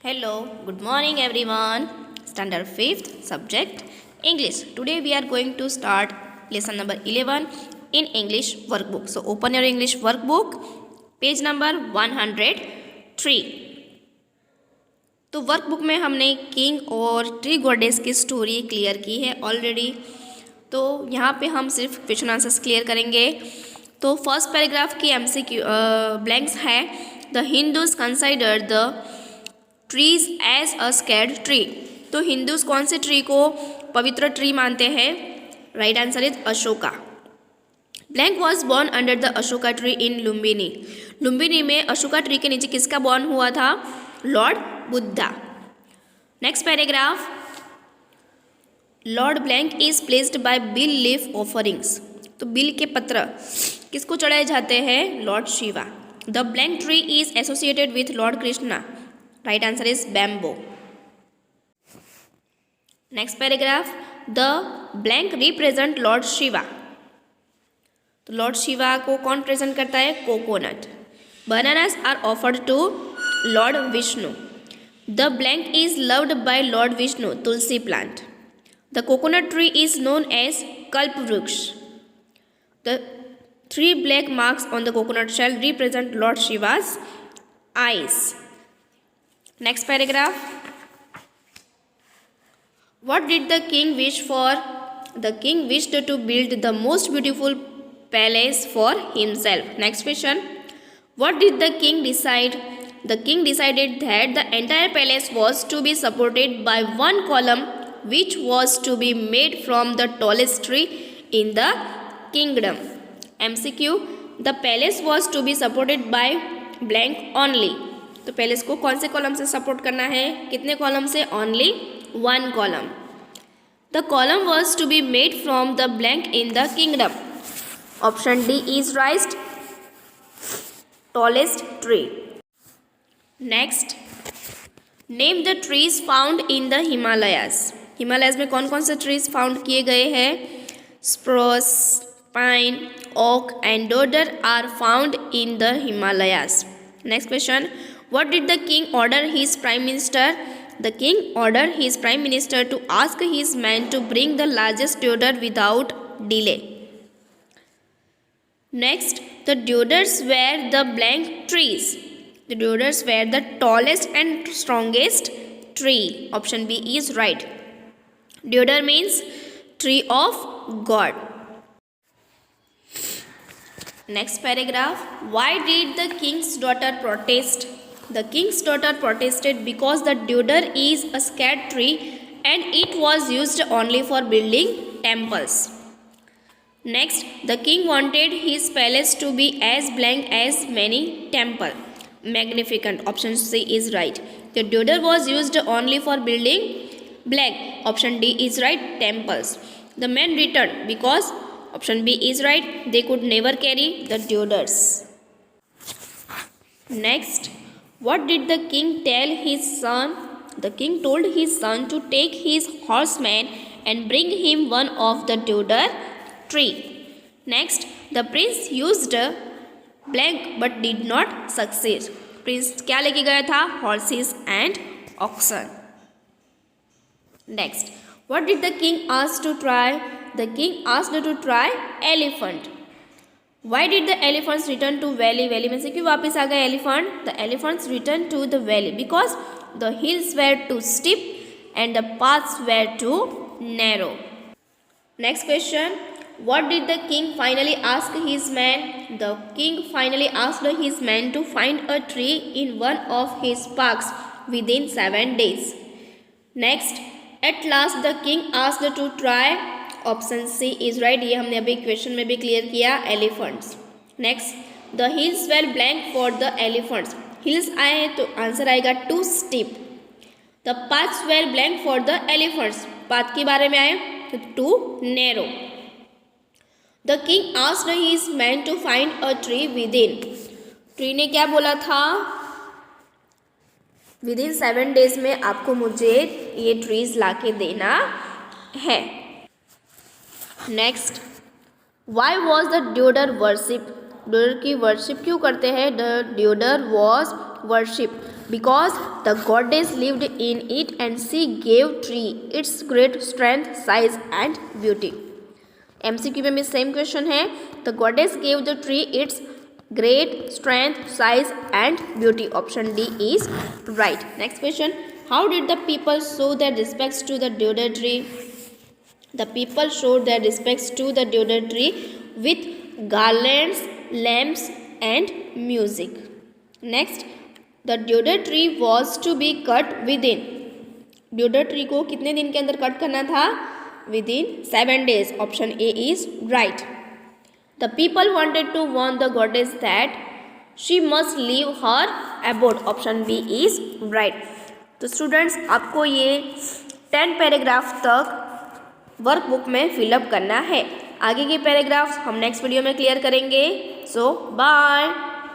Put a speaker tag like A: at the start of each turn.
A: Hello, good morning everyone. Standard 5th subject English. Today we are going to start lesson number 11 in English workbook. So open your English workbook, page number 103. तो workbook में हमने king और tree goddess की story clear की है already. तो यहाँ पे हम सिर्फ क्वेश्चन आंसर्स क्लियर करेंगे। तो फर्स्ट पैराग्राफ की MCQ ब्लैंक्स है the Hindus consider the trees as a sacred tree. तो हिंदूज कौन से ट्री को पवित्र ट्री मानते हैं? Right answer is Ashoka. Blank was born under the Ashoka tree in Lumbini. Lumbini में अशोका ट्री के नीचे किसका बॉर्न हुआ था? Lord Buddha. Next paragraph lord blank is placed by bel leaf offerings. तो बिल के पत्र किसको चढ़ाए जाते हैं? Lord Shiva. The blank tree is associated with lord Krishna. Right answer is bamboo. Next paragraph the blank represent lord Shiva. तो लॉर्ड शिवा को कौन प्रेजेंट करता है? Coconut. Bananas are offered to lord Vishnu. The blank is loved by lord Vishnu, tulsi plant. The coconut tree is known as kalpa vriksha. The 3 black marks on the coconut shell represent Lord Shiva's eyes. Next paragraph. What did the king wish for? The king wished to build the most beautiful palace for himself. Next question. What did the king decide? The king decided that the entire palace was to be supported by one column which was to be made from the tallest tree in the kingdom. MCQ. The palace was to be supported by blank only. तो palace को कौन से column से support करना है? कितने column से? Only 1 column. The column was to be made from the blank in the kingdom. Option D is right, tallest tree. Next name the trees found in the Himalayas. Himalayas में कौन कौन से trees found किए गए हैं? Spruce, pine, oak and deodar are found in the Himalayas. Next question. What did the king order his prime minister? The king ordered his prime minister to ask his men to bring the largest deodar without delay. Next, the deodars were the blank trees. The deodars were the tallest and strongest tree. Option B is right. Deodar means tree of God. Next paragraph. Why did the king's daughter protest? The king's daughter protested because the deodar is a sacred tree and it was used only for building temples. Next, the king wanted his palace to be as blank as many temples. Magnificent. Option C is right. The deodar was used only for building blank. Option D is right, temples. The men returned because option B is right, they could never carry the deodars. Next, what did the king tell his son? The king told his son to take his horseman and bring him one of the deodar tree. Next, the prince used blank but did not succeed. Prince क्या लेके गया था? Horses and oxen. Next, what did the king ask to try? The king asked to try elephant. Why did the elephants return to valley? Valley में से क्यों वापस आ गए elephant? The elephants returned to the valley because the hills were too steep and the paths were too narrow. Next question. What did the king finally ask his men? The king finally asked his men to find a tree in one of his parks within 7 days. Next, at last the king asked to try. Option C is right, ये हमने अभी question में भी clear किया, elephants. Next, the hills were blank for the elephants. Hills आए हैं तो answer आएगा too steep. The paths were blank for the elephants, path के बारे में आए तो too narrow. The king asked his man to find a tree within. Tree ने क्या बोला था? विदिन 7 days में आपको मुझे ये ट्रीज ला के देना है। Next, why was the deodar worship? deodar की वर्शिप क्यों करते हैं? The deodar was worship because the goddess lived in it and she gave tree its great strength size and beauty. MCQ में सेम क्वेश्चन है, the goddess gave the tree its great strength size and beauty. Option D is right. Next question, how did the people show their respects to the deodar tree? The people showed their respects to the deodar tree with garlands, lamps and music. Next, the deodar tree was to be cut within. deodar tree को कितने दिन के अंदर cut करना था? Within 7 days. Option A is right. The people wanted to warn the goddess that she must leave her abode. Option B is right. तो students आपको ये 10 पैराग्राफ तक वर्कबुक में फिलअप करना है। आगे के पैराग्राफ्स हम नेक्स्ट वीडियो में क्लियर करेंगे। सो बाय।